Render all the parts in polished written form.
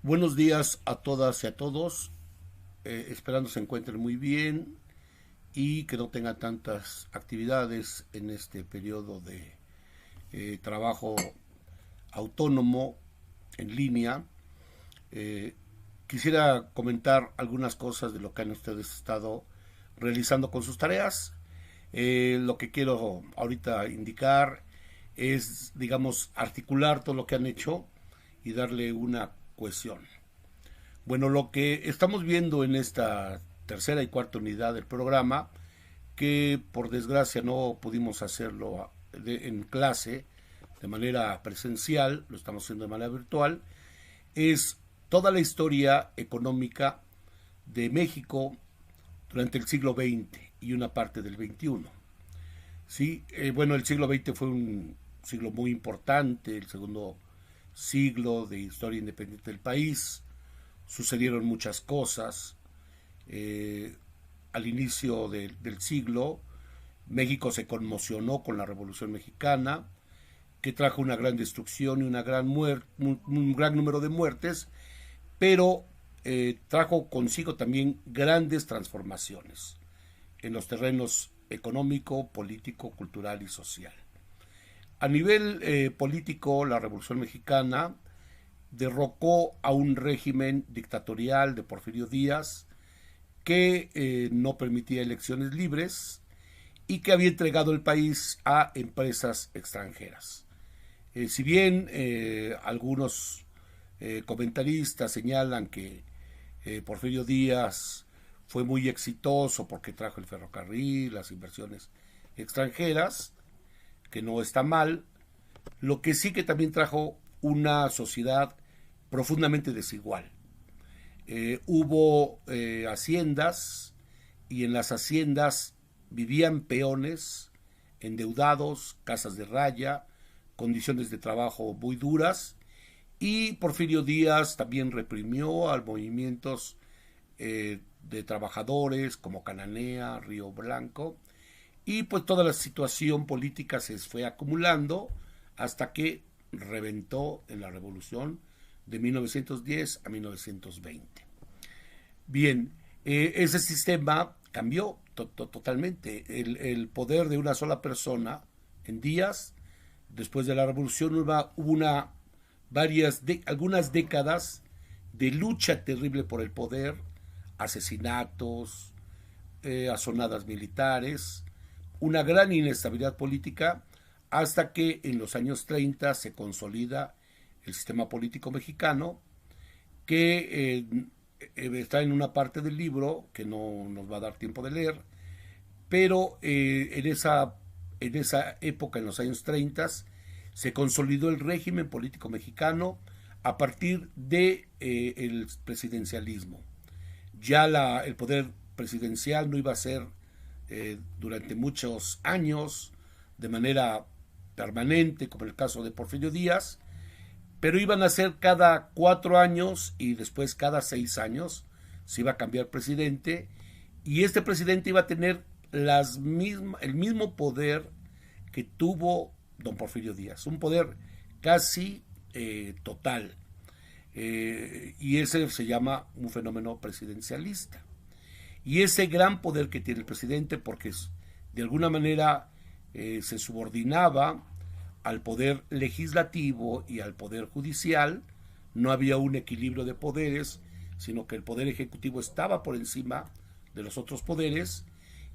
Buenos días a todas y a todos, esperando se encuentren muy bien y que no tengan tantas actividades en este periodo de trabajo autónomo en línea. Eh, Quisiera comentar algunas cosas de lo que han ustedes estado realizando con sus tareas. Lo que quiero ahorita indicar es, digamos, articular todo lo que han hecho y darle una cohesión. Bueno, lo que estamos viendo en esta tercera y cuarta unidad del programa, que por desgracia no pudimos hacerlo en clase de manera presencial, lo estamos haciendo de manera virtual, es toda la historia económica de México durante el siglo XX y una parte del XXI. Sí, bueno, el siglo XX fue un siglo muy importante, el segundo siglo de historia independiente del país. Sucedieron muchas cosas. Eh, Al inicio del siglo, México se conmocionó con la Revolución Mexicana, que trajo una gran destrucción y un gran número de muertes, pero trajo consigo también grandes transformaciones en los terrenos económico, político, cultural y social. A nivel político, la Revolución Mexicana derrocó a un régimen dictatorial de Porfirio Díaz que no permitía elecciones libres y que había entregado el país a empresas extranjeras. Si bien algunos comentaristas señalan que Porfirio Díaz fue muy exitoso porque trajo el ferrocarril, las inversiones extranjeras, que no está mal, lo que sí que también trajo una sociedad profundamente desigual. Hubo haciendas y en las haciendas vivían peones, endeudados, casas de raya, condiciones de trabajo muy duras, y Porfirio Díaz también reprimió a movimientos de trabajadores como Cananea, Río Blanco, y pues toda la situación política se fue acumulando hasta que reventó en la revolución de 1910 a 1920. Bien, ese sistema cambió totalmente. El poder de una sola persona en días, después de la revolución, hubo algunas décadas de lucha terrible por el poder, asesinatos, azonadas militares, una gran inestabilidad política, hasta que en los años 30 se consolida el sistema político mexicano, que está en una parte del libro que no nos va a dar tiempo de leer, pero en esa época, en los años 30, se consolidó el régimen político mexicano a partir de el presidencialismo. Ya el poder presidencial no iba a ser durante muchos años de manera permanente, como en el caso de Porfirio Díaz, pero iban a ser cada 4 años y después cada 6 años se iba a cambiar presidente, y este presidente iba a tener el mismo poder que tuvo don Porfirio Díaz, un poder casi total, y ese se llama un fenómeno presidencialista. Y ese gran poder que tiene el presidente, porque de alguna manera se subordinaba al poder legislativo y al poder judicial, no había un equilibrio de poderes, sino que el poder ejecutivo estaba por encima de los otros poderes,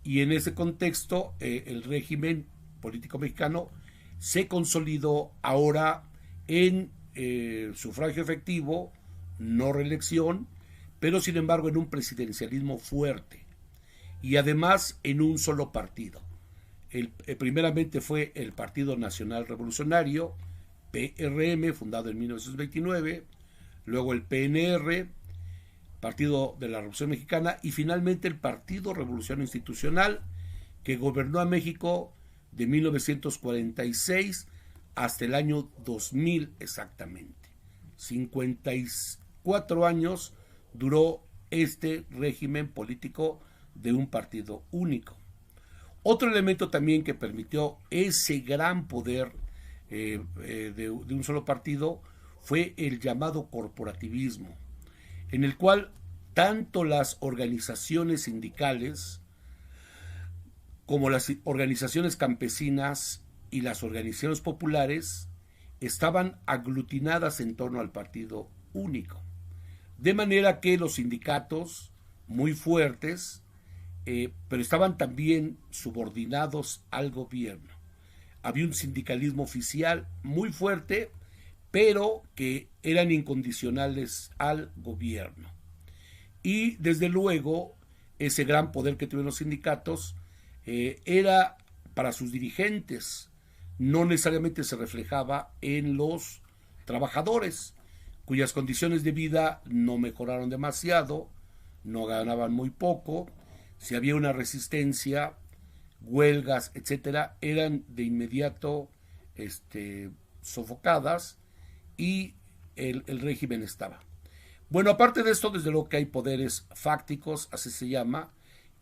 y en ese contexto el régimen político mexicano se consolidó ahora en sufragio efectivo, no reelección, pero sin embargo en un presidencialismo fuerte y además en un solo partido. Primeramente fue el Partido Nacional Revolucionario, PRM, fundado en 1929, luego el PNR, Partido de la Revolución Mexicana, y finalmente el Partido Revolución Institucional, que gobernó a México de 1946 hasta el año 2000 exactamente. 54 años duró este régimen político de un partido único. Otro elemento también que permitió ese gran poder de un solo partido fue el llamado corporativismo, en el cual tanto las organizaciones sindicales como las organizaciones campesinas y las organizaciones populares estaban aglutinadas en torno al partido único. De manera que los sindicatos, muy fuertes, pero estaban también subordinados al gobierno. Había un sindicalismo oficial muy fuerte, pero que eran incondicionales al gobierno. Y desde luego, ese gran poder que tuvieron los sindicatos era para sus dirigentes, no necesariamente se reflejaba en los trabajadores, cuyas condiciones de vida no mejoraron demasiado, no ganaban muy poco, si había una resistencia, huelgas, etcétera, eran de inmediato sofocadas y el régimen estaba. Bueno, aparte de esto, desde luego que hay poderes fácticos, así se llama,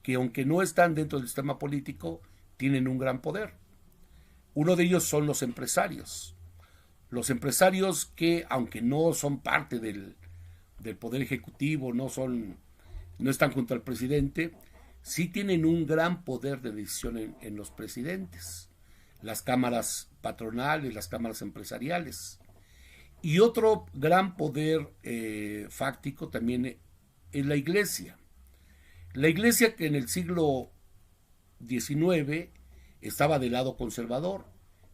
que aunque no están dentro del sistema político, tienen un gran poder. Uno de ellos son los empresarios. Los empresarios que, aunque no son parte del poder ejecutivo, no están junto al presidente, sí tienen un gran poder de decisión en los presidentes, las cámaras patronales, las cámaras empresariales. Y otro gran poder fáctico también es la iglesia. La iglesia, que en el siglo XIX estaba del lado conservador,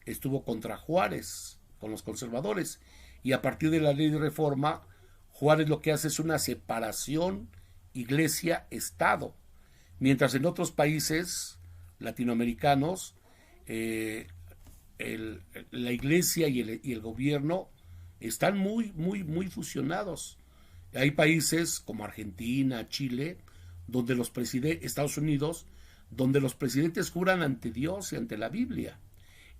estuvo contra Juárez, con los conservadores, y a partir de la ley de reforma, Juárez lo que hace es una separación iglesia-estado, mientras en otros países latinoamericanos la iglesia y el gobierno están muy fusionados. Hay países como Argentina, Chile, donde los presidentes, Estados Unidos, donde los presidentes juran ante Dios y ante la Biblia.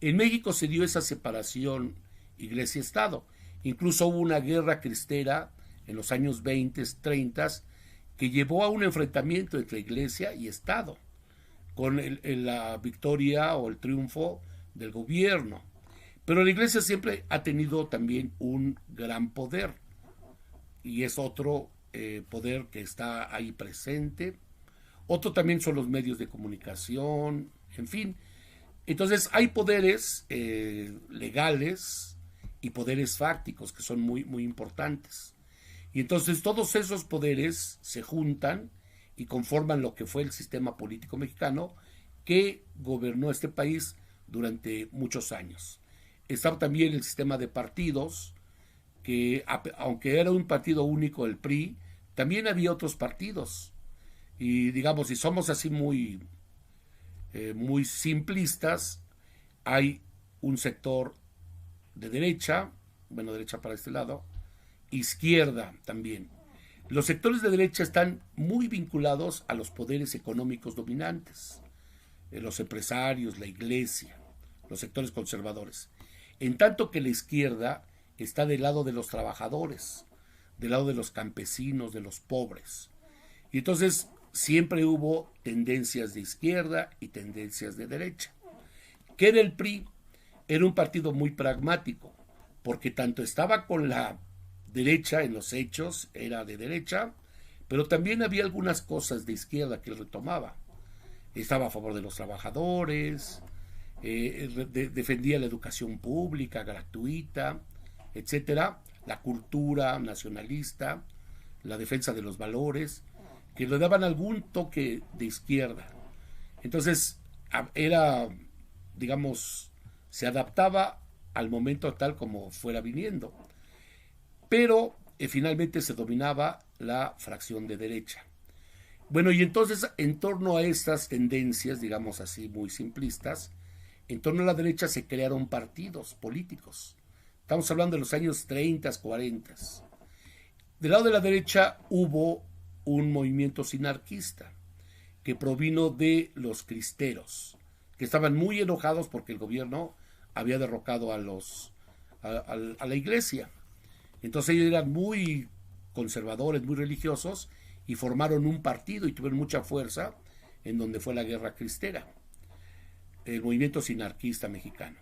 En México se dio esa separación iglesia-estado. Incluso hubo una guerra cristera en los años 20, 30, que llevó a un enfrentamiento entre iglesia y Estado, con la victoria o el triunfo del gobierno. Pero la iglesia siempre ha tenido también un gran poder, y es otro poder que está ahí presente. Otro también son los medios de comunicación, en fin. Entonces hay poderes legales y poderes fácticos que son muy importantes. Y entonces todos esos poderes se juntan y conforman lo que fue el sistema político mexicano que gobernó este país durante muchos años. Estaba también el sistema de partidos, que aunque era un partido único, el PRI, también había otros partidos. Y digamos, si somos así muy simplistas, hay un sector de derecha, bueno, derecha para este lado, izquierda también. Los sectores de derecha están muy vinculados a los poderes económicos dominantes, los empresarios, la iglesia, los sectores conservadores. En tanto que la izquierda está del lado de los trabajadores, del lado de los campesinos, de los pobres. Y entonces siempre hubo tendencias de izquierda y tendencias de derecha. ¿Qué era el PRI? Era un partido muy pragmático, porque tanto estaba con la derecha en los hechos, era de derecha, pero también había algunas cosas de izquierda que él retomaba. Estaba a favor de los trabajadores, defendía la educación pública, gratuita, etcétera, la cultura nacionalista, la defensa de los valores, que le daban algún toque de izquierda. Entonces, era, digamos, se adaptaba al momento tal como fuera viniendo. Pero finalmente se dominaba la fracción de derecha. Bueno, y entonces, en torno a estas tendencias, digamos así, muy simplistas, en torno a la derecha se crearon partidos políticos. Estamos hablando de los años 30, 40. Del lado de la derecha hubo un movimiento sinarquista que provino de los cristeros, que estaban muy enojados porque el gobierno había derrocado a la iglesia. Entonces ellos eran muy conservadores, muy religiosos, y formaron un partido y tuvieron mucha fuerza en donde fue la guerra cristera, el movimiento sinarquista mexicano.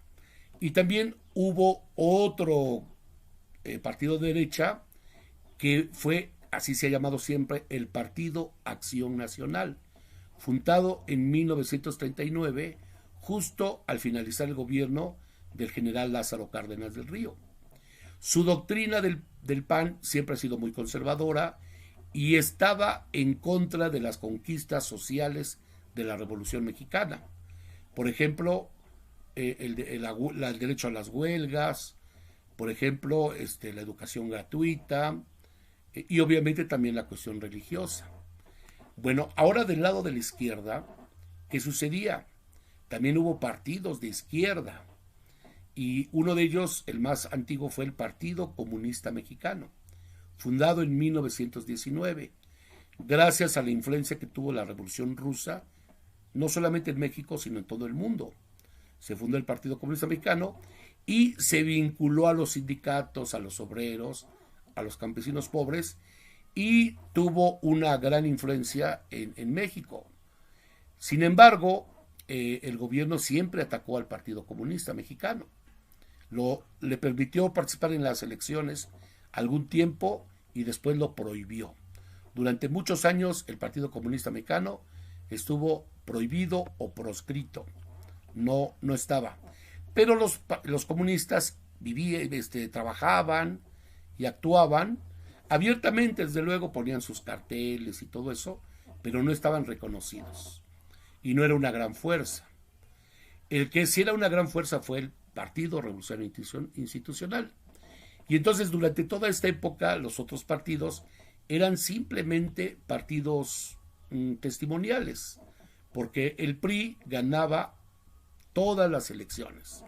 Y también hubo otro partido de derecha que fue, así se ha llamado siempre, el Partido Acción Nacional, fundado en 1939, justo al finalizar el gobierno del general Lázaro Cárdenas del Río. Su doctrina del PAN siempre ha sido muy conservadora y estaba en contra de las conquistas sociales de la Revolución Mexicana. Por ejemplo, el derecho a las huelgas, por ejemplo, la educación gratuita y obviamente también la cuestión religiosa. Bueno, ahora del lado de la izquierda, ¿qué sucedía? También hubo partidos de izquierda y uno de ellos, el más antiguo, fue el Partido Comunista Mexicano, fundado en 1919, gracias a la influencia que tuvo la Revolución Rusa, no solamente en México, sino en todo el mundo. Se fundó el Partido Comunista Mexicano y se vinculó a los sindicatos, a los obreros, a los campesinos pobres, y tuvo una gran influencia en México. Sin embargo, el gobierno siempre atacó al Partido Comunista Mexicano. Le permitió participar en las elecciones algún tiempo y después lo prohibió. Durante muchos años el Partido Comunista Mexicano estuvo prohibido o proscrito. No estaba. Pero los comunistas vivían, trabajaban y actuaban abiertamente, desde luego ponían sus carteles y todo eso, pero no estaban reconocidos. Y no era una gran fuerza. El que sí era una gran fuerza fue el Partido Revolucionario Institucional. Y entonces durante toda esta época los otros partidos eran simplemente partidos testimoniales, porque el PRI ganaba todas las elecciones,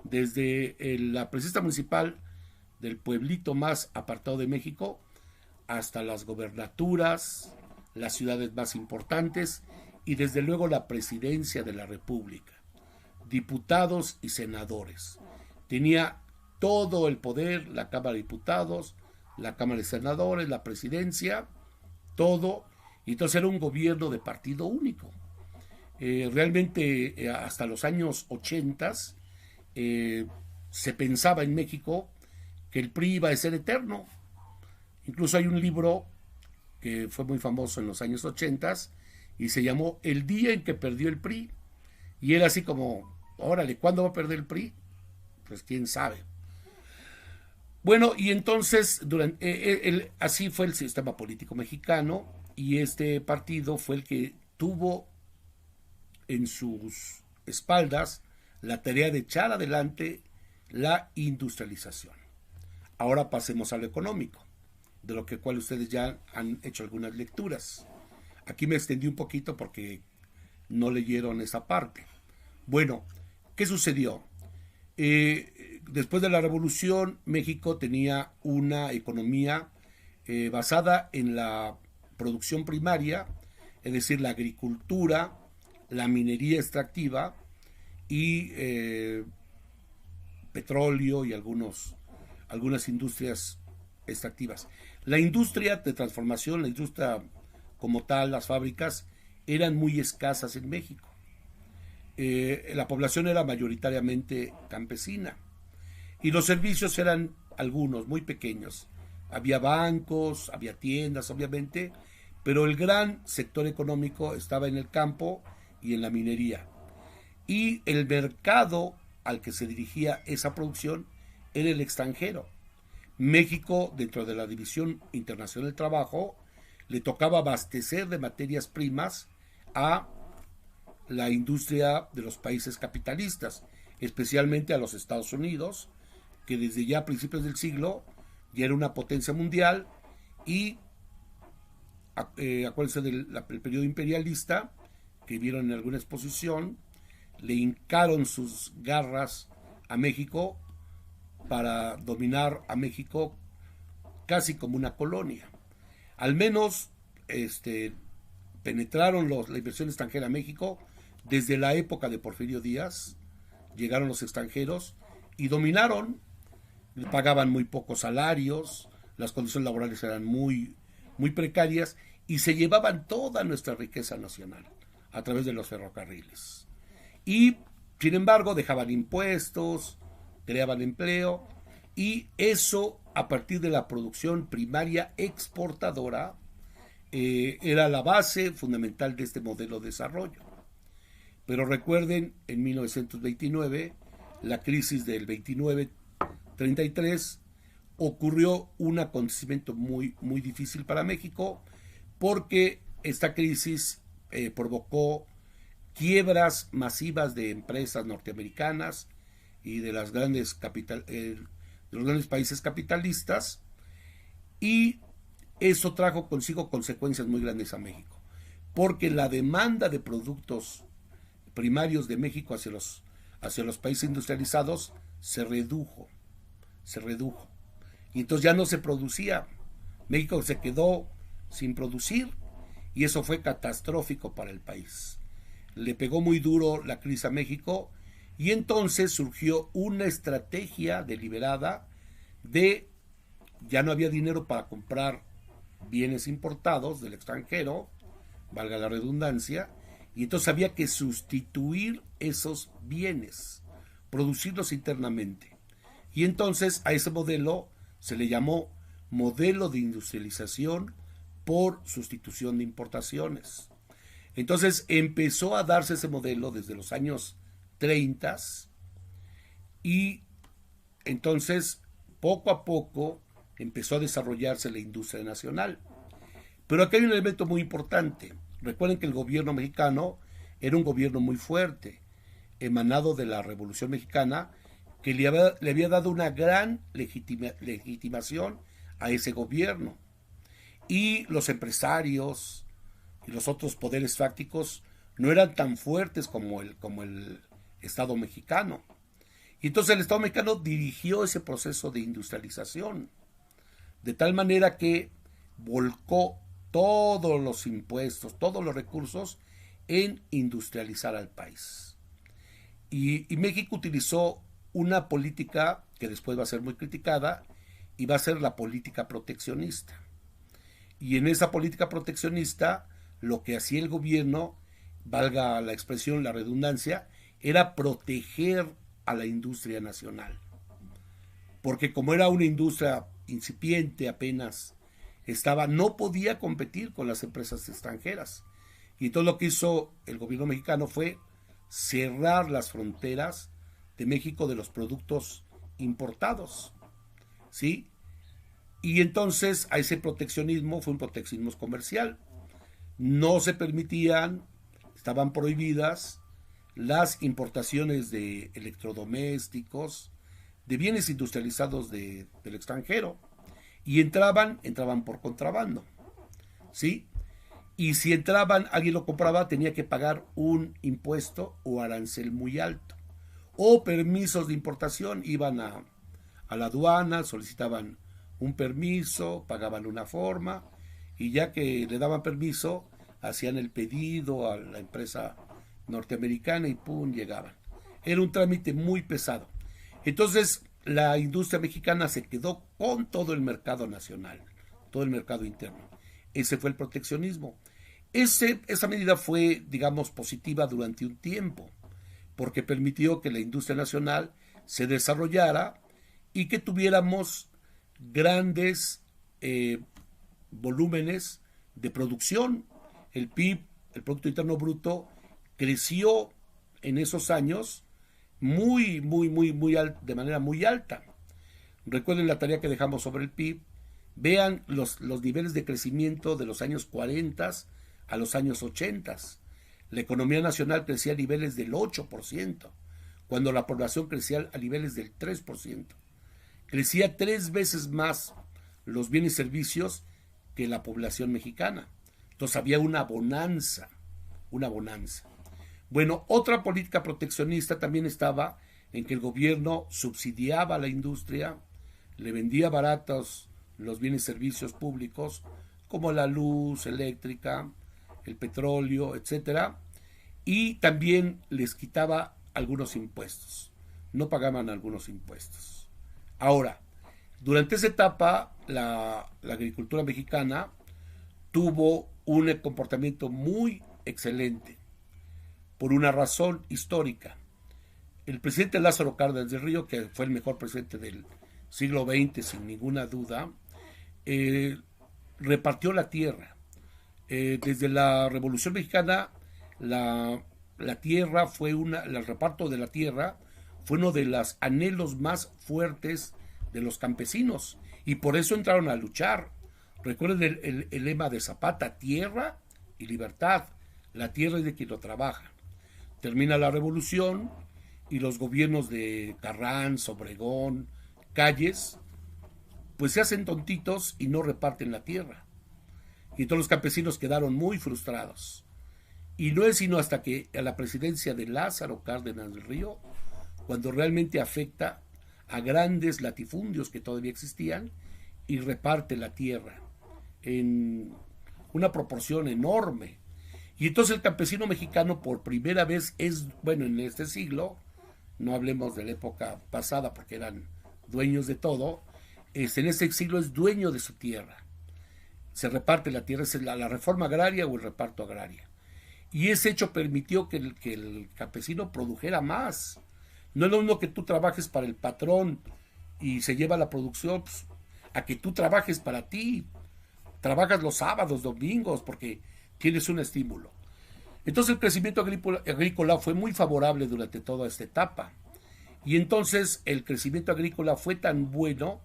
desde la presidenta municipal del pueblito más apartado de México hasta las gobernaturas, las ciudades más importantes y desde luego la presidencia de la República, diputados y senadores. Tenía todo el poder, la Cámara de Diputados, la Cámara de Senadores, la presidencia, todo. Y entonces era un gobierno de partido único. Realmente hasta los años 80 se pensaba en México que el PRI iba a ser eterno. Incluso hay un libro que fue muy famoso en los años 80 y se llamó El día en que perdió el PRI. Y era así como, órale, ¿cuándo va a perder el PRI? Pues quién sabe. Bueno, y entonces así fue el sistema político mexicano y este partido fue el que tuvo en sus espaldas la tarea de echar adelante la industrialización. Ahora pasemos a lo económico, de lo cual ustedes ya han hecho algunas lecturas. Aquí me extendí un poquito porque no leyeron esa parte. Bueno, ¿qué sucedió? Después de la Revolución, México tenía una economía basada en la producción primaria, es decir, la agricultura, la minería extractiva y petróleo y algunas industrias extractivas. La industria de transformación, la industria como tal, las fábricas, eran muy escasas en México. La población era mayoritariamente campesina y los servicios eran algunos, muy pequeños. Había bancos, había tiendas, obviamente, pero el gran sector económico estaba en el campo y en la minería. Y el mercado al que se dirigía esa producción era el extranjero. México, dentro de la División Internacional del Trabajo, le tocaba abastecer de materias primas a la industria de los países capitalistas, especialmente a los Estados Unidos, que desde ya a principios del siglo ya era una potencia mundial y acuérdense del periodo imperialista que vieron en alguna exposición, le hincaron sus garras a México para dominar a México casi como una colonia. Al menos penetraron la inversión extranjera a México desde la época de Porfirio Díaz. Llegaron los extranjeros y dominaron, pagaban muy pocos salarios, las condiciones laborales eran muy precarias y se llevaban toda nuestra riqueza nacional a través de los ferrocarriles. Y, sin embargo, dejaban impuestos, creaban empleo, y eso a partir de la producción primaria exportadora era la base fundamental de este modelo de desarrollo. Pero recuerden, en 1929, la crisis del 29-33, ocurrió un acontecimiento muy, muy difícil para México, porque esta crisis provocó quiebras masivas de empresas norteamericanas y de los grandes países capitalistas, y eso trajo consigo consecuencias muy grandes a México, porque la demanda de productos primarios de México hacia los países industrializados se redujo. Y entonces ya no se producía. México se quedó sin producir y eso fue catastrófico para el país. Le pegó muy duro la crisis a México y entonces surgió una estrategia deliberada de ya no había dinero para comprar bienes importados del extranjero, valga la redundancia, y entonces había que sustituir esos bienes, producirlos internamente. Y entonces a ese modelo se le llamó modelo de industrialización por sustitución de importaciones. Entonces empezó a darse ese modelo desde los años 30 y entonces poco a poco empezó a desarrollarse la industria nacional. Pero aquí hay un elemento muy importante. Recuerden que el gobierno mexicano era un gobierno muy fuerte, emanado de la Revolución Mexicana, que le había dado una gran legitimación a ese gobierno. Y los empresarios y los otros poderes fácticos no eran tan fuertes como el Estado mexicano. Y entonces el Estado mexicano dirigió ese proceso de industrialización, de tal manera que volcó todos los impuestos, todos los recursos en industrializar al país. Y México utilizó una política que después va a ser muy criticada y va a ser la política proteccionista. Y en esa política proteccionista lo que hacía el gobierno, valga la expresión, la redundancia, era proteger a la industria nacional. Porque como era una industria incipiente, apenas no podía competir con las empresas extranjeras. Y todo lo que hizo el gobierno mexicano fue cerrar las fronteras de México de los productos importados, ¿sí? Y entonces a ese proteccionismo fue un proteccionismo comercial. No se permitían, estaban prohibidas las importaciones de electrodomésticos, de bienes industrializados del extranjero, y entraban por contrabando, ¿sí? Y si entraban, alguien lo compraba, tenía que pagar un impuesto o arancel muy alto. O permisos de importación, iban a la aduana, solicitaban un permiso, pagaban una forma, y ya que le daban permiso, hacían el pedido a la empresa norteamericana y ¡pum!, llegaban. Era un trámite muy pesado. Entonces, la industria mexicana se quedó con todo el mercado nacional, todo el mercado interno. Ese fue el proteccionismo. Esa medida fue, digamos, positiva durante un tiempo, porque permitió que la industria nacional se desarrollara y que tuviéramos grandes volúmenes de producción. El PIB, el Producto Interno Bruto, creció en esos años de manera muy alta. Recuerden la tarea que dejamos sobre el PIB. Vean los niveles de crecimiento de los años 40 a los años 80. La economía nacional crecía a niveles del 8%, cuando la población crecía a niveles del 3%. Crecía 3 veces más los bienes y servicios que la población mexicana. Entonces había una bonanza. Bueno, otra política proteccionista también estaba en que el gobierno subsidiaba a la industria, le vendía baratos los bienes y servicios públicos, como la luz eléctrica, el petróleo, etcétera, y también les quitaba algunos impuestos. No pagaban algunos impuestos. Ahora, durante esa etapa, la agricultura mexicana tuvo un comportamiento muy excelente, por una razón histórica. El presidente Lázaro Cárdenas del Río, que fue el mejor presidente siglo XX sin ninguna duda, eh, repartió la tierra. Desde la Revolución Mexicana, la tierra fue el reparto de la tierra fue uno de los anhelos más fuertes de los campesinos y por eso entraron a luchar. Recuerden el lema de Zapata: tierra y libertad. La tierra es de quien lo trabaja. Termina la revolución y los gobiernos de Carranza, Obregón, Calles, pues se hacen tontitos y no reparten la tierra. Y todos los campesinos quedaron muy frustrados. Y no es sino hasta que a la presidencia de Lázaro Cárdenas del Río, cuando realmente afecta a grandes latifundios que todavía existían y reparte la tierra en una proporción enorme. Y entonces el campesino mexicano por primera vez en este siglo, no hablemos de la época pasada porque eran dueños de todo, en este siglo es dueño de su tierra. Se reparte la tierra, es la reforma agraria o el reparto agraria. Y ese hecho permitió que el campesino produjera más. No es lo mismo que tú trabajes para el patrón y se lleva la producción, pues, a que tú trabajes para ti. Trabajas los sábados, domingos, porque tienes un estímulo. Entonces el crecimiento agrícola fue muy favorable durante toda esta etapa. Y entonces el crecimiento agrícola fue tan bueno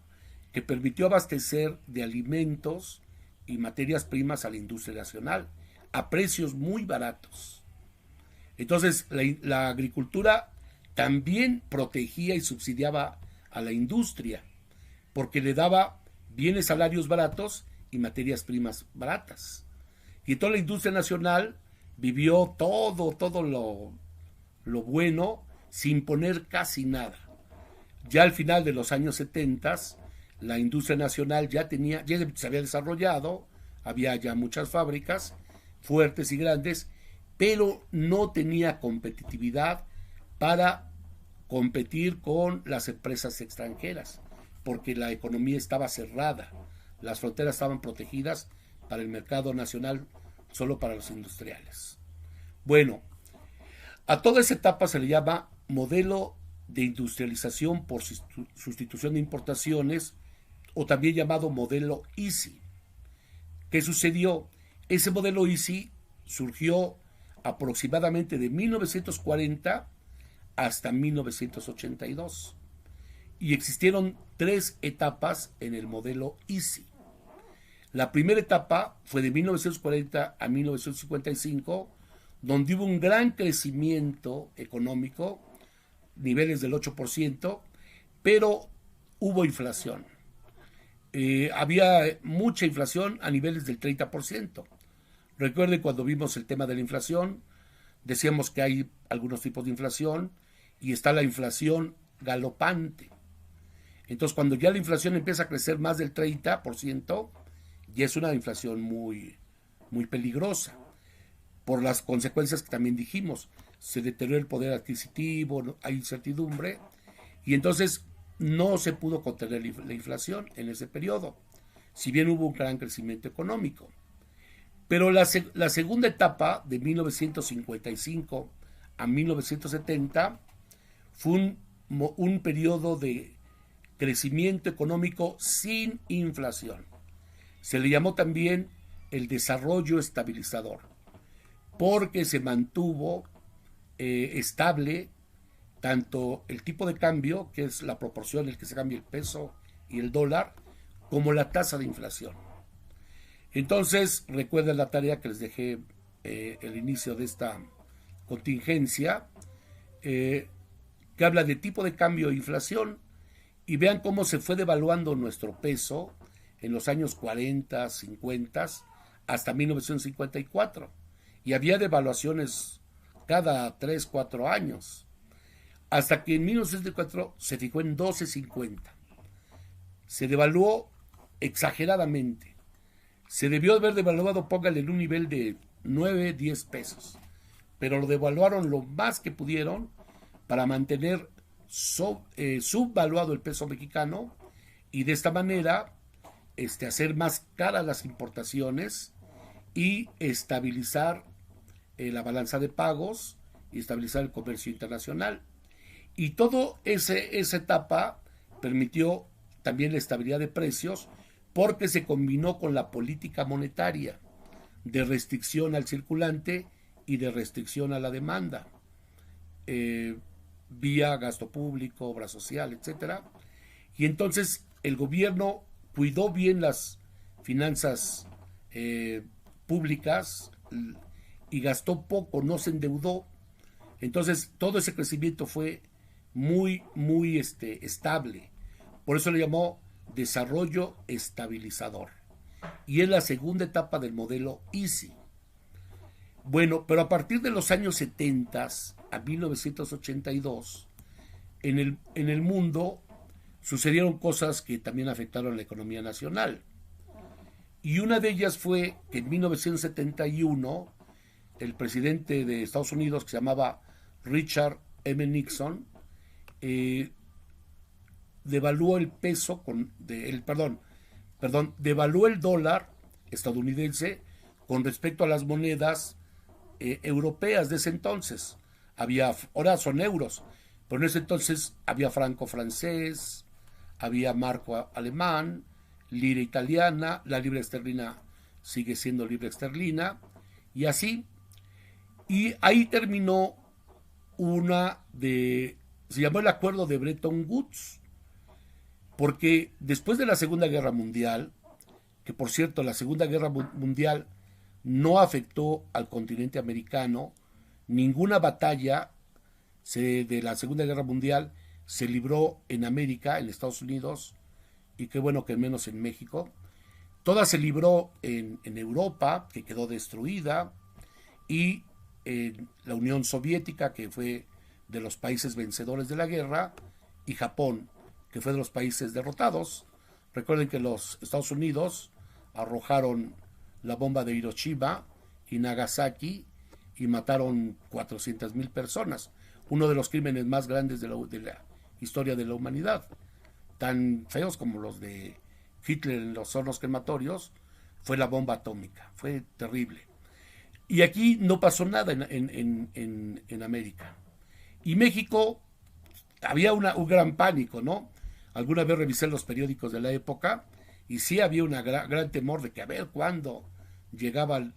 que permitió abastecer de alimentos y materias primas a la industria nacional a precios muy baratos. Entonces la agricultura también protegía y subsidiaba a la industria porque le daba bienes, salarios baratos y materias primas baratas. Y toda la industria nacional vivió todo lo bueno sin poner casi nada. Ya al final de los años 70, la industria nacional ya se había desarrollado, había ya muchas fábricas fuertes y grandes, pero no tenía competitividad para competir con las empresas extranjeras, porque la economía estaba cerrada, las fronteras estaban protegidas para el mercado nacional, solo para los industriales. Bueno, a toda esa etapa se le llama modelo de industrialización por sustitución de importaciones, o también llamado modelo Easy. ¿Qué sucedió? Ese modelo Easy surgió aproximadamente de 1940 hasta 1982 y existieron 3 etapas en el modelo Easy. La primera etapa fue de 1940 a 1955, donde hubo un gran crecimiento económico, niveles del 8%, pero hubo inflación. Había mucha inflación a niveles del 30%. Recuerden cuando vimos el tema de la inflación, decíamos que hay algunos tipos de inflación y está la inflación galopante. Entonces cuando ya la inflación empieza a crecer más del 30%, ya es una inflación muy, muy peligrosa, por las consecuencias que también dijimos. Se deteriora el poder adquisitivo, hay incertidumbre, y entonces no se pudo contener la inflación en ese periodo, si bien hubo un gran crecimiento económico. Pero la segunda etapa, de 1955 a 1970, fue un periodo de crecimiento económico sin inflación. Se le llamó también el desarrollo estabilizador, porque se mantuvo estable tanto el tipo de cambio, que es la proporción en la que se cambia el peso y el dólar, como la tasa de inflación. Entonces, recuerden la tarea que les dejé el inicio de esta contingencia, que habla de tipo de cambio e inflación, y vean cómo se fue devaluando nuestro peso en los años 40, 50, hasta 1954. Y había devaluaciones cada 3, 4 años. Hasta que en 1954 se fijó en 12.50. Se devaluó exageradamente. Se debió haber devaluado, póngale, en un nivel de 9, 10 pesos. Pero lo devaluaron lo más que pudieron para mantener subvaluado el peso mexicano y de esta manera hacer más caras las importaciones y estabilizar la balanza de pagos y estabilizar el comercio internacional. Y toda esa etapa permitió también la estabilidad de precios porque se combinó con la política monetaria de restricción al circulante y de restricción a la demanda, vía gasto público, obra social, etcétera. Y entonces el gobierno cuidó bien las finanzas públicas y gastó poco, no se endeudó. Entonces todo ese crecimiento fue muy estable. Por eso le llamó desarrollo estabilizador. Y es la segunda etapa del modelo Easy. Bueno, pero a partir de los años 70 a 1982, en el mundo sucedieron cosas que también afectaron la economía nacional. Y una de ellas fue que en 1971 el presidente de Estados Unidos, que se llamaba Richard M. Nixon, devaluó el peso devaluó el dólar estadounidense con respecto a las monedas europeas de ese entonces. Ahora son euros, pero en ese entonces había franco francés, había marco alemán, lira italiana, la libra esterlina sigue siendo libra esterlina, y así. Y ahí terminó se llamó el acuerdo de Bretton Woods, porque después de la Segunda Guerra Mundial, que por cierto la Segunda Guerra Mundial no afectó al continente americano, ninguna batalla de la Segunda Guerra Mundial se libró en América, en Estados Unidos, y qué bueno que menos en México. Toda se libró en Europa, que quedó destruida, y en la Unión Soviética, que fue de los países vencedores de la guerra, y Japón, que fue de los países derrotados. Recuerden que los Estados Unidos arrojaron la bomba de Hiroshima y Nagasaki y mataron 400,000 personas. Uno de los crímenes más grandes de la historia de la humanidad. Tan feos como los de Hitler en los hornos crematorios, fue la bomba atómica. Fue terrible. Y aquí no pasó nada en América. Y México, había un gran pánico, ¿no? Alguna vez revisé los periódicos de la época y sí había un gran temor de que a ver cuándo llegaba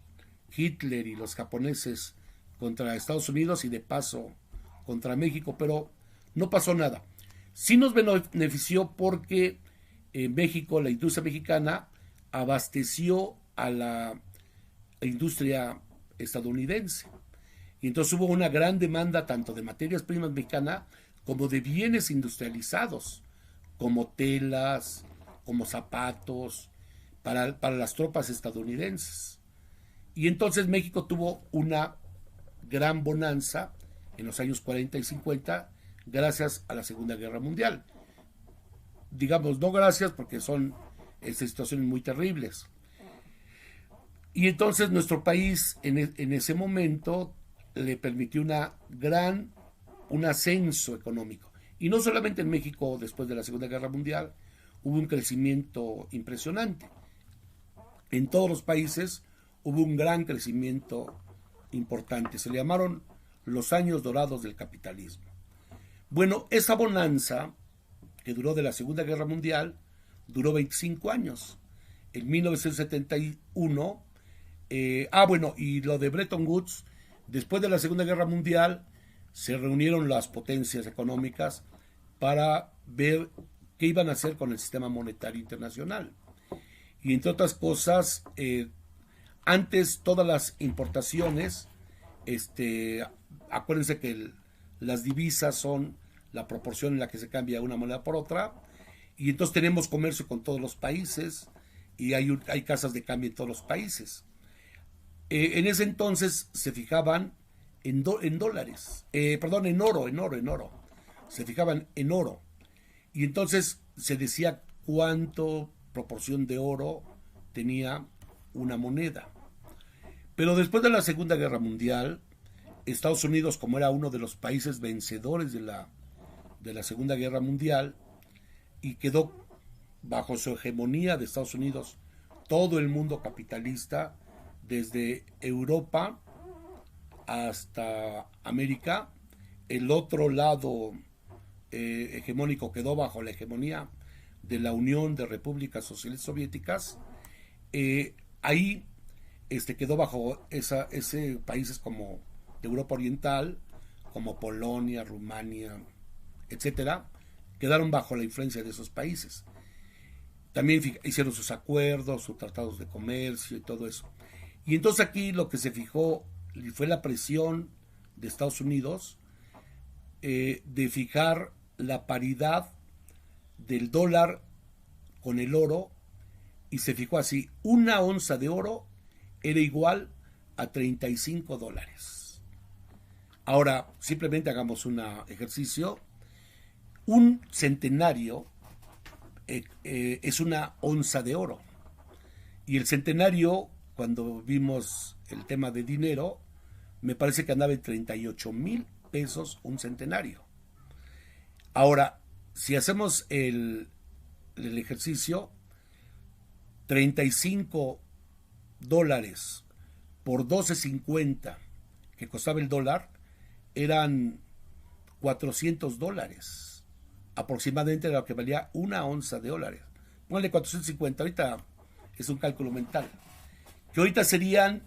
Hitler y los japoneses contra Estados Unidos y de paso contra México, pero no pasó nada. Sí nos benefició porque en México, la industria mexicana abasteció a la industria estadounidense. Y entonces hubo una gran demanda tanto de materias primas mexicanas como de bienes industrializados, como telas, como zapatos, para las tropas estadounidenses. Y entonces México tuvo una gran bonanza en los años 40 y 50 gracias a la Segunda Guerra Mundial. Digamos, no gracias porque son situaciones muy terribles. Y entonces nuestro país en ese momento le permitió un ascenso económico. Y no solamente en México después de la Segunda Guerra Mundial, hubo un crecimiento impresionante. En todos los países hubo un gran crecimiento importante. Se le llamaron los años dorados del capitalismo. Bueno, esa bonanza que duró de la Segunda Guerra Mundial duró 25 años. En 1971, y lo de Bretton Woods, después de la Segunda Guerra Mundial, se reunieron las potencias económicas para ver qué iban a hacer con el sistema monetario internacional. Y entre otras cosas, antes todas las importaciones, acuérdense que las divisas son la proporción en la que se cambia una moneda por otra, y entonces tenemos comercio con todos los países y hay casas de cambio en todos los países. En ese entonces se fijaban en dólares, en oro. Se fijaban en oro. Y entonces se decía cuánto proporción de oro tenía una moneda. Pero después de la Segunda Guerra Mundial, Estados Unidos, como era uno de los países vencedores de la Segunda Guerra Mundial, y quedó bajo su hegemonía de Estados Unidos todo el mundo capitalista, desde Europa hasta América. El otro lado hegemónico quedó bajo la hegemonía de la Unión de Repúblicas Sociales Soviéticas, ahí quedó bajo ese países como de Europa Oriental, como Polonia, Rumania, etcétera, quedaron bajo la influencia de esos países. También hicieron sus acuerdos, sus tratados de comercio y todo eso. Y entonces aquí lo que se fijó fue la presión de Estados Unidos de fijar la paridad del dólar con el oro, y se fijó así: una onza de oro era igual a $35. Ahora, simplemente hagamos un ejercicio. Un centenario es una onza de oro. Y el centenario, cuando vimos el tema de dinero, me parece que andaba en 38,000 pesos un centenario. Ahora, si hacemos el ejercicio, $35 por 12.50 que costaba el dólar, eran $400. Aproximadamente era lo que valía una onza de dólares. Póngale 450, ahorita es un cálculo mental. Que ahorita serían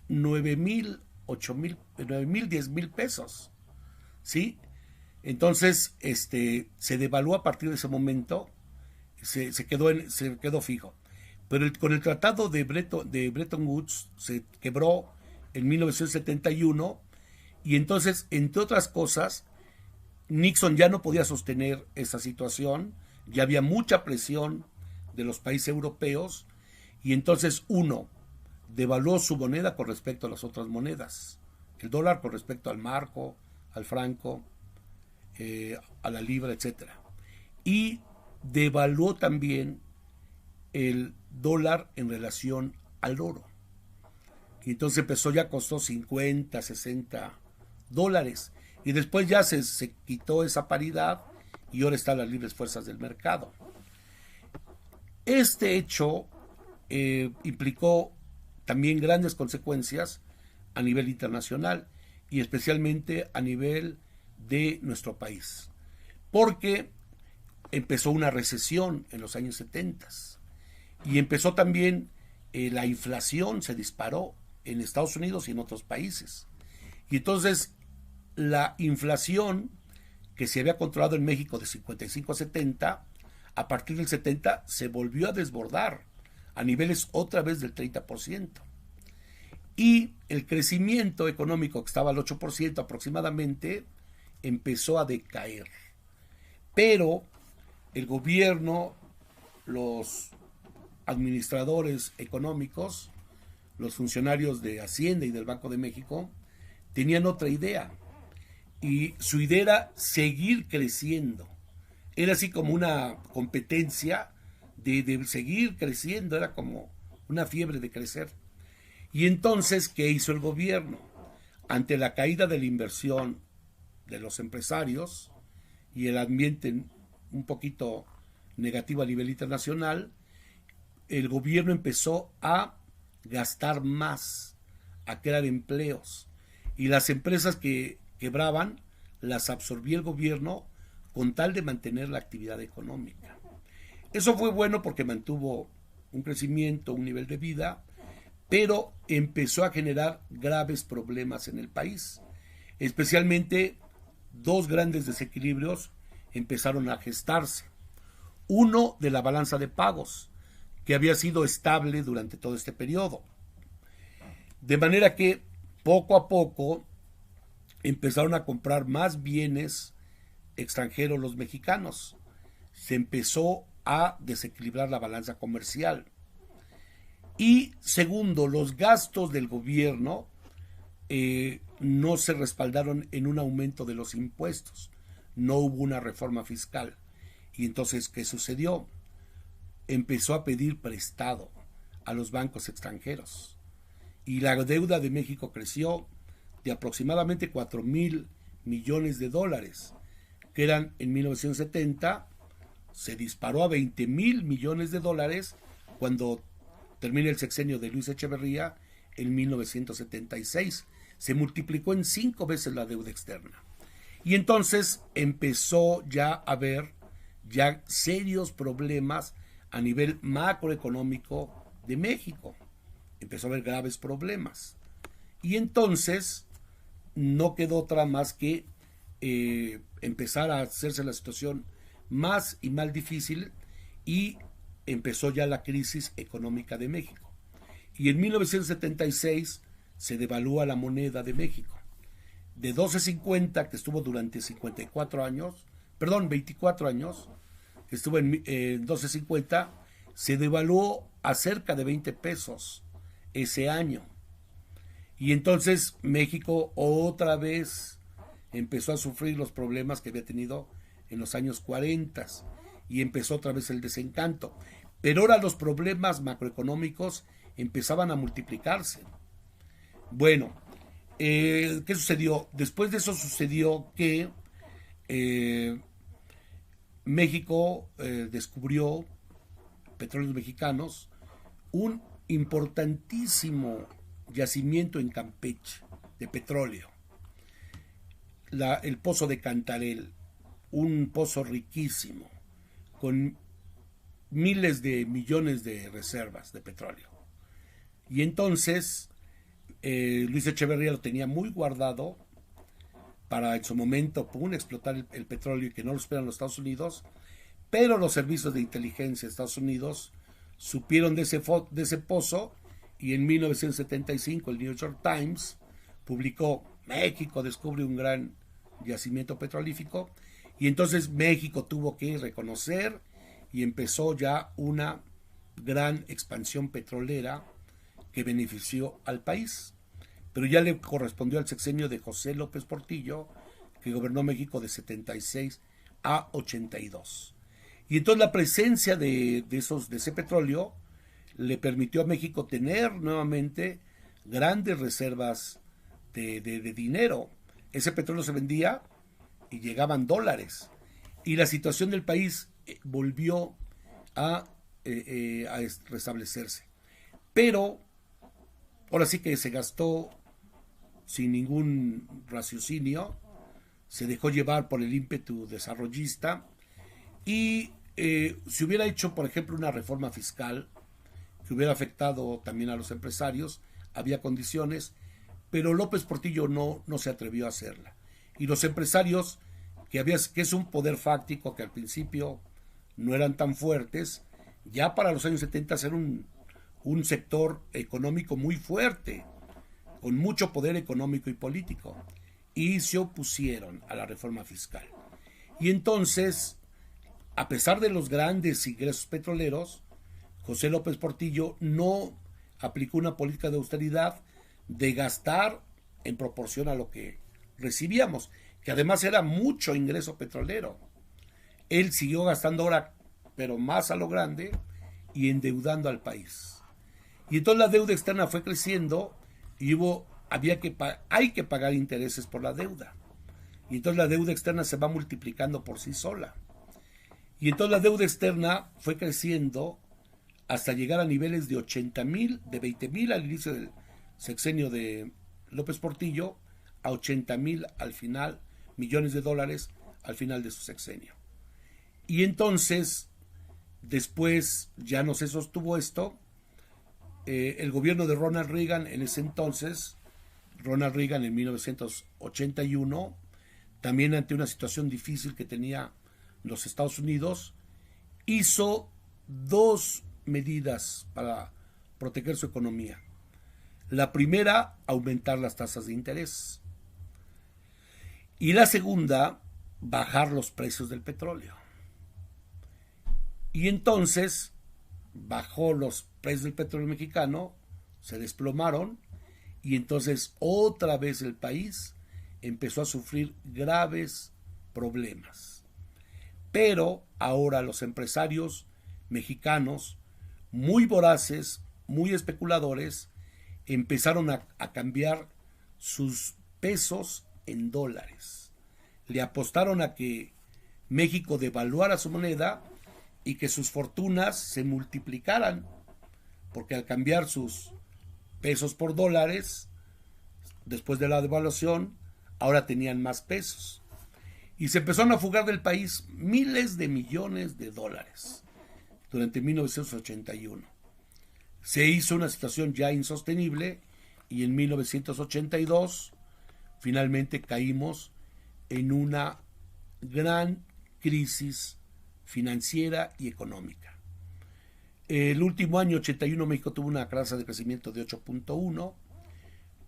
9,000, 8,000, 9,000, 10,000 pesos. ¿Sí? Entonces, se devaluó a partir de ese momento, se quedó fijo. Pero con el tratado de Bretton Woods se quebró en 1971, y entonces, entre otras cosas, Nixon ya no podía sostener esa situación, ya había mucha presión de los países europeos, y entonces devaluó su moneda con respecto a las otras monedas, el dólar con respecto al marco, al franco, a la libra, etc. Y devaluó también el dólar en relación al oro. Y entonces costó 50, 60 dólares. Y después ya se quitó esa paridad y ahora están las libres fuerzas del mercado. Este hecho implicó también grandes consecuencias a nivel internacional y especialmente a nivel de nuestro país, porque empezó una recesión en los años 70 y empezó también la inflación, se disparó en Estados Unidos y en otros países. Y entonces la inflación que se había controlado en México de 55 a 70, a partir del 70 se volvió a desbordar a niveles otra vez del 30%. Y el crecimiento económico, que estaba al 8% aproximadamente, empezó a decaer. Pero el gobierno, los administradores económicos, los funcionarios de Hacienda y del Banco de México, tenían otra idea. Y su idea era seguir creciendo. Era así como una competencia de seguir creciendo, era como una fiebre de crecer. Y entonces, ¿qué hizo el gobierno? Ante la caída de la inversión de los empresarios y el ambiente un poquito negativo a nivel internacional, el gobierno empezó a gastar más, a crear empleos. Y las empresas que quebraban las absorbía el gobierno con tal de mantener la actividad económica. Eso fue bueno porque mantuvo un crecimiento, un nivel de vida, pero empezó a generar graves problemas en el país. Especialmente dos grandes desequilibrios empezaron a gestarse. Uno, de la balanza de pagos, que había sido estable durante todo este periodo. De manera que poco a poco empezaron a comprar más bienes extranjeros los mexicanos. Se empezó a desequilibrar la balanza comercial. Y segundo, los gastos del gobierno no se respaldaron en un aumento de los impuestos. No hubo una reforma fiscal. Y entonces, ¿qué sucedió? Empezó a pedir prestado a los bancos extranjeros. Y la deuda de México creció de aproximadamente 4,000 millones de dólares, que eran en 1970, se disparó a 20,000 millones de dólares cuando termina el sexenio de Luis Echeverría en 1976. Se multiplicó en 5 veces la deuda externa. Y entonces empezó ya a haber ya serios problemas a nivel macroeconómico de México. Empezó a haber graves problemas. Y entonces no quedó otra más que empezar a hacerse la situación más y más difícil, y empezó ya la crisis económica de México. Y en 1976 se devalúa la moneda de México. De 12.50, que estuvo durante 54 años, perdón, 24 años, que estuvo en 12.50, se devaluó a cerca de 20 pesos ese año. Y entonces México otra vez empezó a sufrir los problemas que había tenido en los años 40 y empezó otra vez el desencanto. Pero ahora los problemas macroeconómicos empezaban a multiplicarse. Bueno, ¿qué sucedió? Después de eso sucedió que México descubrió, Petróleos Mexicanos, un importantísimo yacimiento en Campeche de petróleo. El pozo de Cantarell, un pozo riquísimo, con miles de millones de reservas de petróleo. Y entonces Luis Echeverría lo tenía muy guardado para en su momento explotar el petróleo y que no lo esperan los Estados Unidos, pero los servicios de inteligencia de Estados Unidos supieron de ese pozo, y en 1975 el New York Times publicó: México descubre un gran yacimiento petrolífico, y entonces México tuvo que reconocer y empezó ya una gran expansión petrolera que benefició al país. Pero ya le correspondió al sexenio de José López Portillo, que gobernó México de 76 a 82. Y entonces la presencia de ese petróleo le permitió a México tener nuevamente grandes reservas de dinero. Ese petróleo se vendía y llegaban dólares. Y la situación del país volvió a restablecerse. Pero ahora sí que se gastó sin ningún raciocinio, se dejó llevar por el ímpetu desarrollista, y si hubiera hecho, por ejemplo, una reforma fiscal que hubiera afectado también a los empresarios, había condiciones, pero López Portillo no se atrevió a hacerla. Y los empresarios, que es un poder fáctico que al principio no eran tan fuertes, ya para los años 70 era un sector económico muy fuerte, con mucho poder económico y político, y se opusieron a la reforma fiscal. Y entonces, a pesar de los grandes ingresos petroleros, José López Portillo no aplicó una política de austeridad, de gastar en proporción a lo que recibíamos, que además era mucho ingreso petrolero. Él siguió gastando ahora, pero más a lo grande, y endeudando al país. Y entonces la deuda externa fue creciendo, y hay que pagar intereses por la deuda. Y entonces la deuda externa se va multiplicando por sí sola. Y entonces la deuda externa fue creciendo hasta llegar a niveles de 80,000, de 20,000 al inicio del sexenio de López Portillo, a 80,000 al final, millones de dólares al final de su sexenio. Y entonces, después ya no se sostuvo esto. El gobierno de Ronald Reagan en ese entonces, Ronald Reagan en 1981, también ante una situación difícil que tenía los Estados Unidos, hizo dos medidas para proteger su economía. La primera, aumentar las tasas de interés. Y la segunda, bajar los precios del petróleo. Y entonces bajó los precios del petróleo mexicano, se desplomaron, y entonces otra vez el país empezó a sufrir graves problemas. Pero ahora los empresarios mexicanos, muy voraces, muy especuladores, empezaron a cambiar sus pesos en dólares. Le apostaron a que México devaluara su moneda y que sus fortunas se multiplicaran, porque al cambiar sus pesos por dólares, después de la devaluación, ahora tenían más pesos. Y se empezaron a fugar del país miles de millones de dólares durante 1981. Se hizo una situación ya insostenible y en 1982 finalmente caímos en una gran crisis financiera y económica. El último año, 81, México tuvo una tasa de crecimiento de 8.1.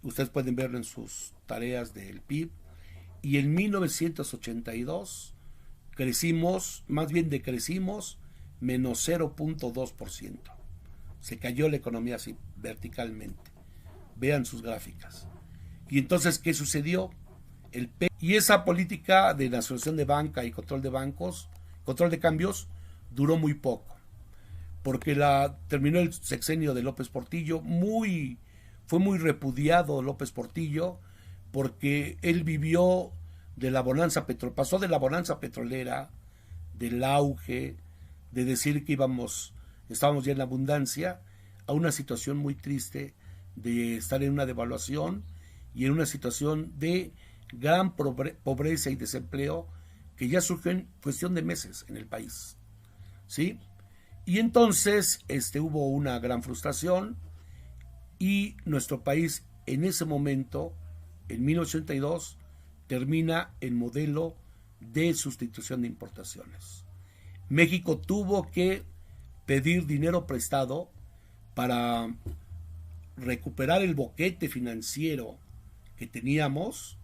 Ustedes pueden verlo en sus tareas del PIB. Y en 1982 crecimos, más bien decrecimos, menos 0.2%. Se cayó la economía así verticalmente. Vean sus gráficas. Y entonces, ¿qué sucedió? Y esa política de nacionalización de banca y control de bancos, control de cambios, duró muy poco. Porque terminó el sexenio de López Portillo, fue muy repudiado López Portillo, porque él vivió de la bonanza pasó de la bonanza petrolera, del auge, de decir que estábamos ya en la abundancia, a una situación muy triste de estar en una devaluación y en una situación de gran pobreza y desempleo que ya surgió en cuestión de meses en el país, ¿sí? Y entonces hubo una gran frustración y nuestro país en ese momento, en 1982, termina el modelo de sustitución de importaciones. México tuvo que pedir dinero prestado para recuperar el boquete financiero que teníamos,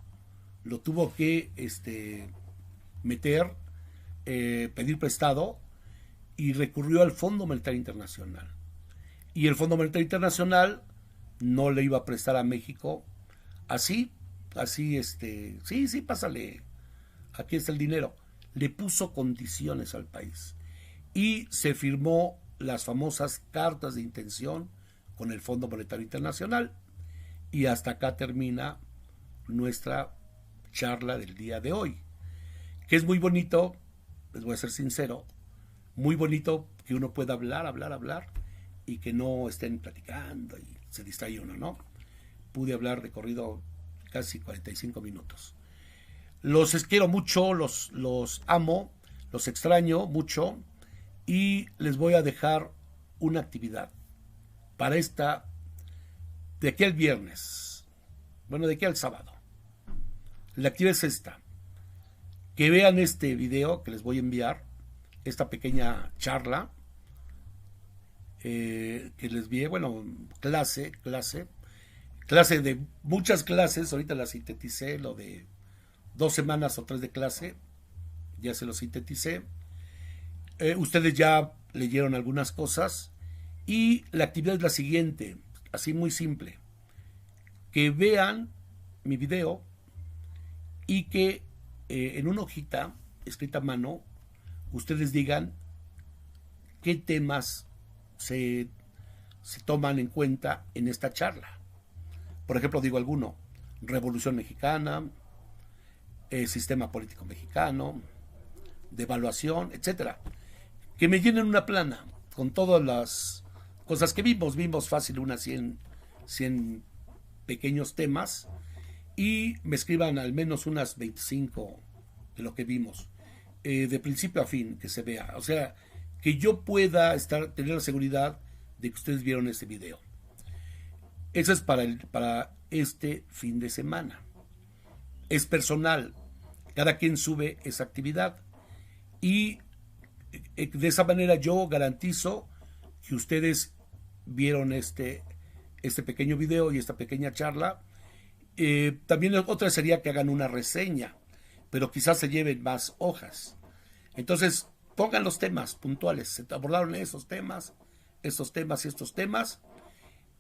lo tuvo que pedir prestado y recurrió al Fondo Monetario Internacional. Y el Fondo Monetario Internacional no le iba a prestar a México así, sí, pásale, aquí está el dinero. Le puso condiciones al país y se firmó las famosas cartas de intención con el Fondo Monetario Internacional. Y hasta acá termina nuestra charla del día de hoy, que es muy bonito, les voy a ser sincero, muy bonito que uno pueda hablar y que no estén platicando y se distrae uno, ¿no? Pude hablar de corrido casi 45 minutos. Los quiero mucho, los amo, los extraño mucho y les voy a dejar una actividad para de aquí al viernes, de aquí al sábado. La actividad es esta: que vean este video que les voy a enviar, esta pequeña charla que les envié, clase de muchas clases, ahorita la sinteticé, lo de 2 semanas o 3 de clase, ya se lo sinteticé. Ustedes ya leyeron algunas cosas y la actividad es la siguiente, así muy simple: que vean mi video y que en una hojita escrita a mano ustedes digan qué temas se toman en cuenta en esta charla. Por ejemplo, digo alguno: Revolución Mexicana, sistema político mexicano, devaluación, etcétera. Que me llenen una plana con todas las cosas que vimos fácil unas 100 pequeños temas, y me escriban al menos unas 25 de lo que vimos, de principio a fin, que se vea, o sea, que yo pueda tener la seguridad de que ustedes vieron este video. Eso es para este fin de semana. Es personal, cada quien sube esa actividad y de esa manera yo garantizo que ustedes vieron este pequeño video y esta pequeña charla. También otra sería que hagan una reseña, pero quizás se lleven más hojas. Entonces pongan los temas puntuales: se abordaron estos temas y estos temas,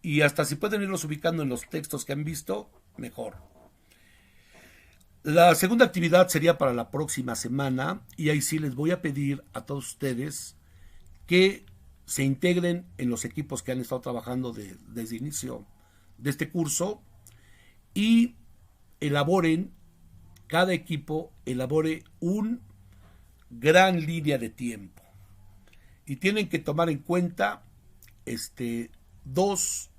y hasta si pueden irlos ubicando en los textos que han visto, mejor. La segunda actividad sería para la próxima semana, y ahí sí les voy a pedir a todos ustedes que se integren en los equipos que han estado trabajando desde el inicio de este curso y cada equipo elabore una gran línea de tiempo. Y tienen que tomar en cuenta dos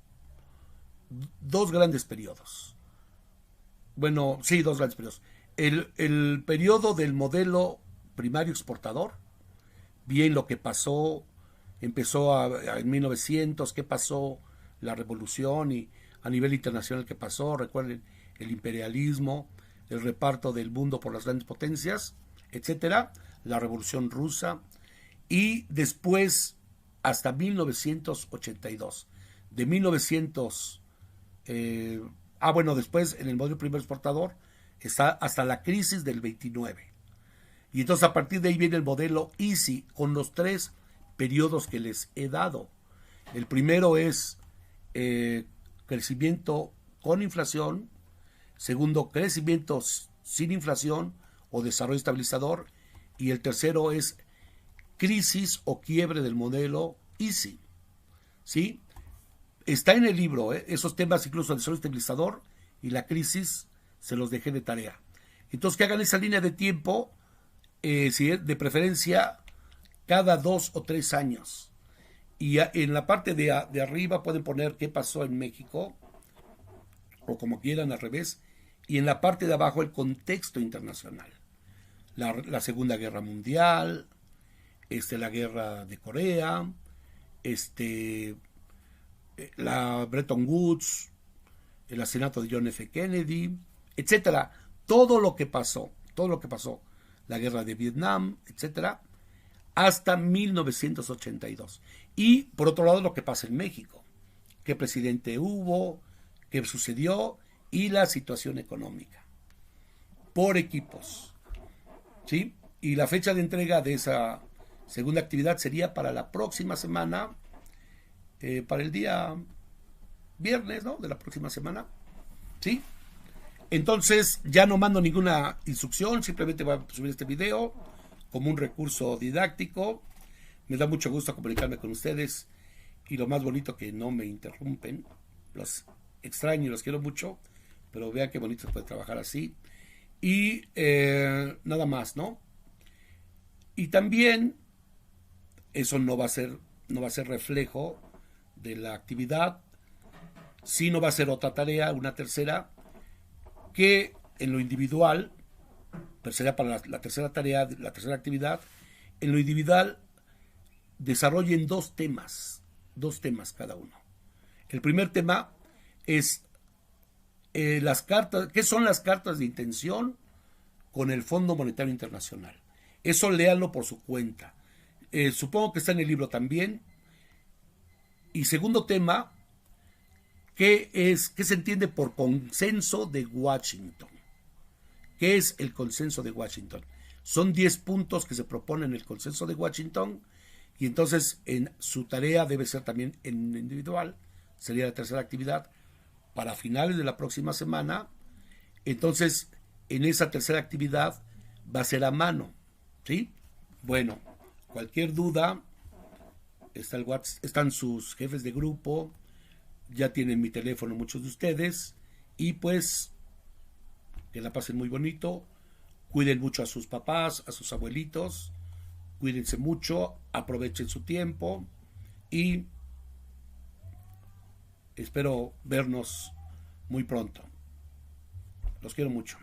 grandes periodos. Bueno, sí, 2 grandes periodos. el periodo del modelo primario exportador, bien lo que pasó, en 1900, qué pasó, la revolución y a nivel internacional qué pasó, recuerden el imperialismo, el reparto del mundo por las grandes potencias, etcétera, la revolución rusa y después hasta 1982. De 1900, después en el modelo primer exportador está hasta la crisis del 29. Y entonces a partir de ahí viene el modelo Easy con los 3 periodos que les he dado. El primero es crecimiento con inflación, segundo crecimiento sin inflación o desarrollo estabilizador, y el tercero es crisis o quiebre del modelo Easy. ¿Sí? Está en el libro, esos temas, incluso el desarrollo estabilizador y la crisis, se los dejé de tarea. Entonces que hagan esa línea de tiempo, de preferencia cada 2 o 3 años. Y en la parte de arriba pueden poner qué pasó en México, o como quieran al revés, y en la parte de abajo el contexto internacional. La Segunda Guerra Mundial, la Guerra de Corea, la Bretton Woods, el asesinato de John F. Kennedy, etcétera. Todo lo que pasó, la Guerra de Vietnam, etcétera, hasta 1982. Y por otro lado lo que pasa en México, qué presidente hubo, qué sucedió y la situación económica. Por equipos. ¿Sí? Y la fecha de entrega de esa segunda actividad sería para la próxima semana, para el día viernes, ¿no? De la próxima semana. ¿Sí? Entonces ya no mando ninguna instrucción, simplemente voy a subir este video como un recurso didáctico. Me da mucho gusto comunicarme con ustedes y lo más bonito que no me interrumpen. Los extraño y los quiero mucho, pero vean qué bonito se puede trabajar así. Y nada más, ¿no? Y también eso no va a ser reflejo de la actividad, sino va a ser otra tarea, una tercera, que en lo individual, sería para la tercera tarea, la tercera actividad, en lo individual desarrollen 2 temas cada uno. El primer tema es las cartas, ¿qué son las cartas de intención con el Fondo Monetario Internacional? Eso léanlo por su cuenta. Supongo que está en el libro también. Y segundo tema, ¿qué se entiende por consenso de Washington? ¿Qué es el consenso de Washington? Son 10 puntos que se proponen en el consenso de Washington y entonces en su tarea debe ser también en individual, sería la tercera actividad, para finales de la próxima semana. Entonces en esa tercera actividad va a ser a mano, ¿sí? Bueno, cualquier duda, están sus jefes de grupo, ya tienen mi teléfono muchos de ustedes, y pues que la pasen muy bonito, cuiden mucho a sus papás, a sus abuelitos, cuídense mucho, aprovechen su tiempo y espero vernos muy pronto. Los quiero mucho.